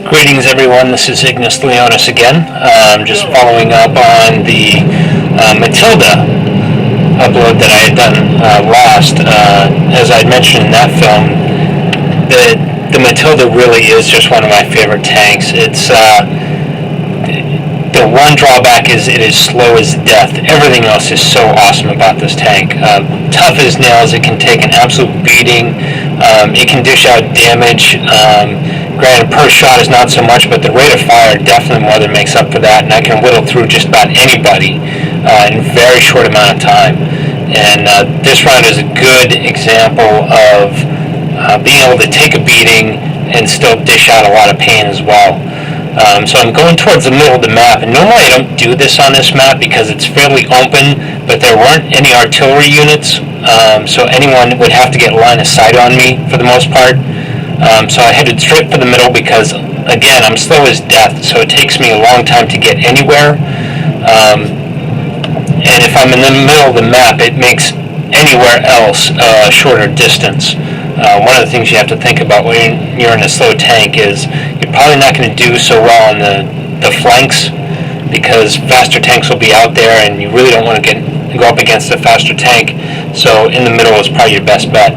Greetings everyone, this is Ignis Leonis again. Just following up on the Matilda upload that I had done last. As I mentioned in that film, the Matilda really is just one of my favorite tanks. It's the one drawback is it is slow as death. Everything else is so awesome about this tank. Tough as nails, it can take an absolute beating. It can dish out damage. Granted, per shot is not so much, but the rate of fire definitely more than makes up for that, and I can whittle through just about anybody in a very short amount of time. And this round is a good example of being able to take a beating and still dish out a lot of pain as well. So I'm going towards the middle of the map, and normally I don't do this on this map because it's fairly open, but there weren't any artillery units, so anyone would have to get line of sight on me for the most part. So I headed straight for the middle because, again, I'm slow as death, so it takes me a long time to get anywhere. And if I'm in the middle of the map, it makes anywhere else a shorter distance. One of the things you have to think about when you're in a slow tank is you're probably not going to do so well on the flanks because faster tanks will be out there and you really don't want to go up against a faster tank. So in the middle is probably your best bet.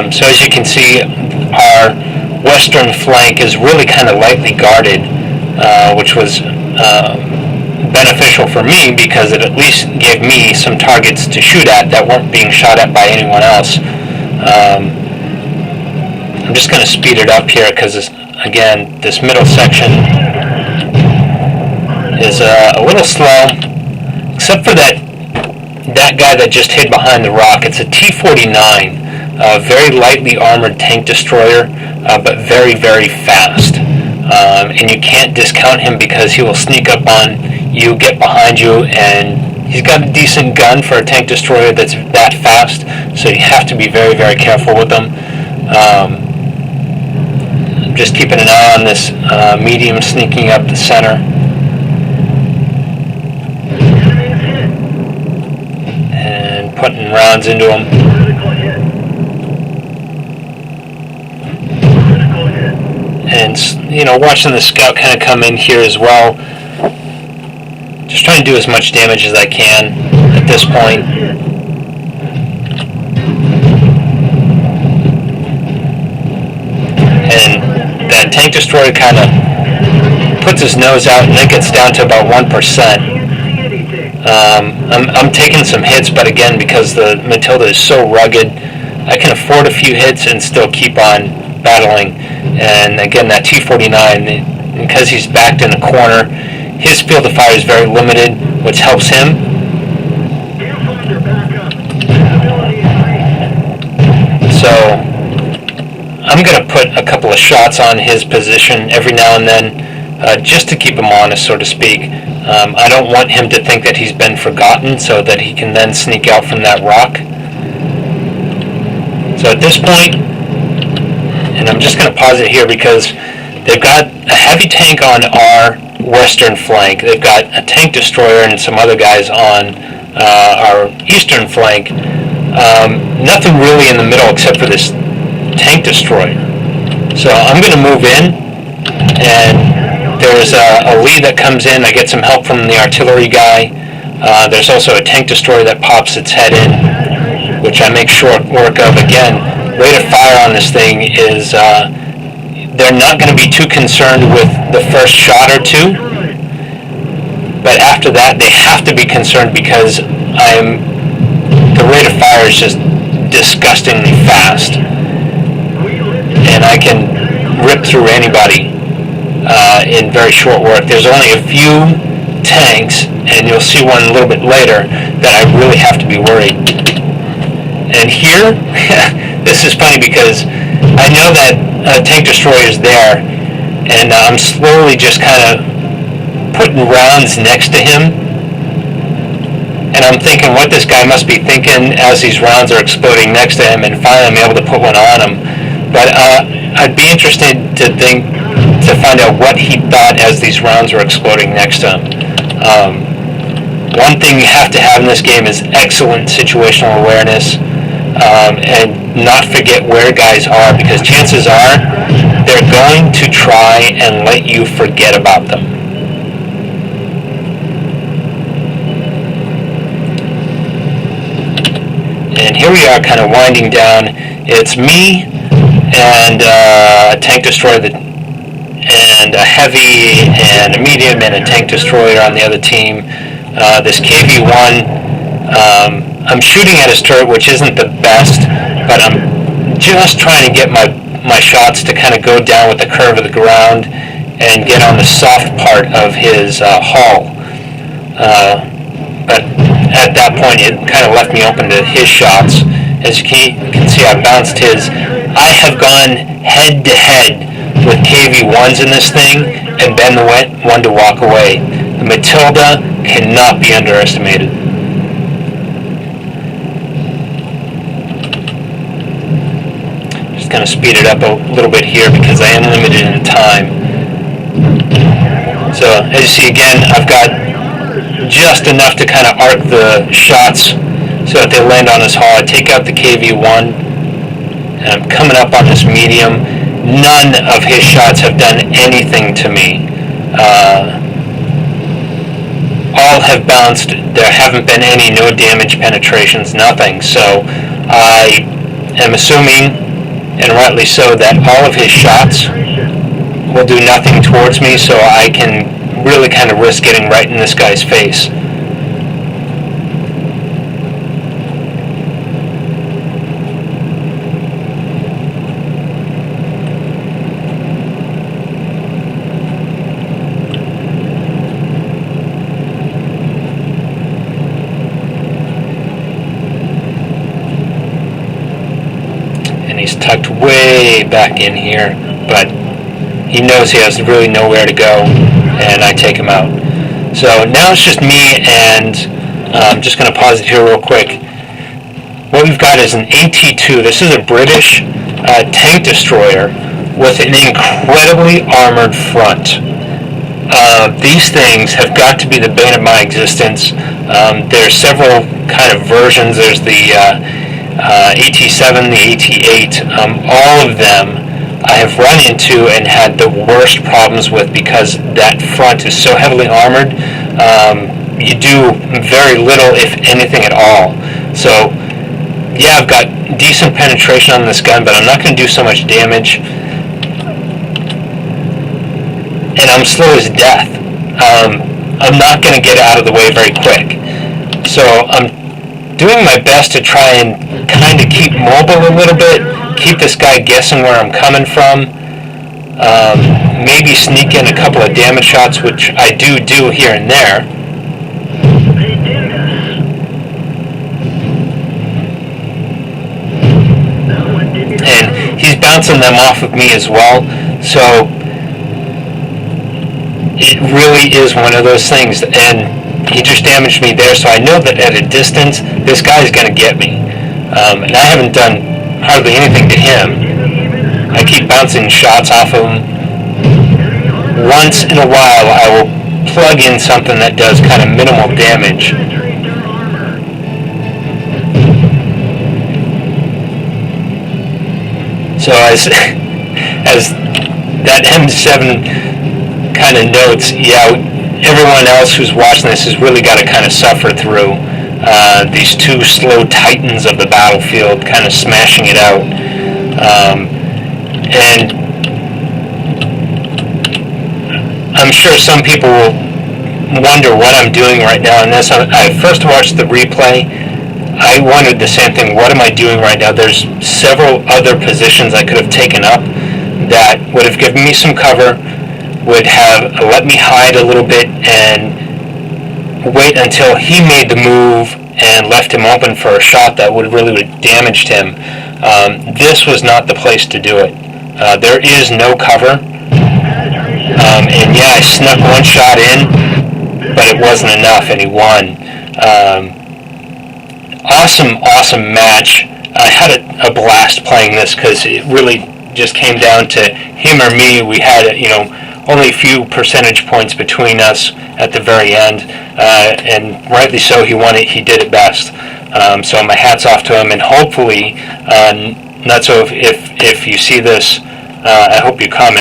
So as you can see, our western flank is really kind of lightly guarded, which was beneficial for me because it at least gave me some targets to shoot at that weren't being shot at by anyone else. I'm just going to speed it up here because, again, this middle section is a little slow, except for that guy that just hid behind the rock. It's a T-49, a very lightly armored tank destroyer, but very, very fast. And you can't discount him because he will sneak up on you, get behind you, and he's got a decent gun for a tank destroyer that's that fast, so you have to be very, very careful with him. I'm just keeping an eye on this medium sneaking up the center. And putting rounds into him. And, watching the scout kind of come in here as well. Just trying to do as much damage as I can at this point. And that tank destroyer kind of puts his nose out and it gets down to about 1%. I'm taking some hits, but again, because the Matilda is so rugged, I can afford a few hits and still keep on battling. And again, that T-49, because he's backed in a corner, his field of fire is very limited, which helps him. So I'm going to put a couple of shots on his position every now and then, just to keep him honest, so to speak. I don't want him to think that he's been forgotten, so that he can then sneak out from that rock. So at this point, and I'm just going to pause it here because they've got a heavy tank on our western flank. They've got a tank destroyer and some other guys on our eastern flank. Nothing really in the middle except for this tank destroyer. So I'm going to move in, and there's a lead that comes in. I get some help from the artillery guy. There's also a tank destroyer that pops its head in, which I make short work of. Again, rate of fire on this thing is they're not going to be too concerned with the first shot or two, but after that they have to be concerned because the rate of fire is just disgustingly fast, and I can rip through anybody in very short work. There's only a few tanks, and you'll see one a little bit later, that I really have to be worried. And here, this is funny because I know that tank destroyer is there, and I'm slowly just kind of putting rounds next to him, and I'm thinking what this guy must be thinking as these rounds are exploding next to him, and finally I'm able to put one on him. But I'd be interested to find out what he thought as these rounds were exploding next to him. One thing you have to have in this game is excellent situational awareness. And not forget where guys are, because chances are they're going to try and let you forget about them. And here we are kind of winding down. It's me and a tank destroyer and a heavy and a medium and a tank destroyer on the other team. This KV-1, I'm shooting at his turret, which isn't the best, but I'm just trying to get my shots to kind of go down with the curve of the ground and get on the soft part of his hull. But at that point, it kind of left me open to his shots. As you can see, I bounced his. I have gone head-to-head with KV-1s in this thing and been the one to walk away. The Matilda cannot be underestimated. Just going to speed it up a little bit here because I am limited in time. So as you see again, I've got just enough to kind of arc the shots so that they land on his hull. I take out the KV-1 and I'm coming up on this medium. None of his shots have done anything to me. All have bounced. There haven't been any no damage penetrations, nothing. So I am assuming, and rightly so, that all of his shots will do nothing towards me, so I can really kind of risk getting right in this guy's face. And he's tucked way back in here, but he knows he has really nowhere to go, and I take him out. So now it's just me, and I'm just going to pause it here real quick. What we've got is an AT-2. This is a British tank destroyer with an incredibly armored front. These things have got to be the bane of my existence. There's several kind of versions. There's the AT-7, the AT-8, all of them I have run into and had the worst problems with because that front is so heavily armored. You do very little, if anything at all. So, yeah, I've got decent penetration on this gun, but I'm not going to do so much damage. And I'm slow as death. I'm not going to get out of the way very quick. So I'm doing my best to try and kind of keep mobile a little bit, keep this guy guessing where I'm coming from, maybe sneak in a couple of damage shots, which I do here and there. And he's bouncing them off of me as well, so it really is one of those things, and he just damaged me there, so I know that at a distance, this guy's going to get me. And I haven't done hardly anything to him. I keep bouncing shots off of him. Once in a while, I will plug in something that does kind of minimal damage. So as that M7 kind of notes, yeah, everyone else who's watching this has really got to kind of suffer through these two slow titans of the battlefield kind of smashing it out. And I'm sure some people will wonder what I'm doing right now in this. I first watched the replay. I wondered the same thing. What am I doing right now? There's several other positions I could have taken up that would have given me some cover, would have let me hide a little bit and wait until he made the move and left him open for a shot that would really have damaged him. This was not the place to do it. There is no cover. And yeah, I snuck one shot in, but it wasn't enough, and he won. Awesome match. I had a blast playing this because it really just came down to him or me. We had, only a few percentage points between us at the very end, and rightly so. He won it. He did it best. So my hat's off to him, and hopefully, not so if you see this, I hope you comment.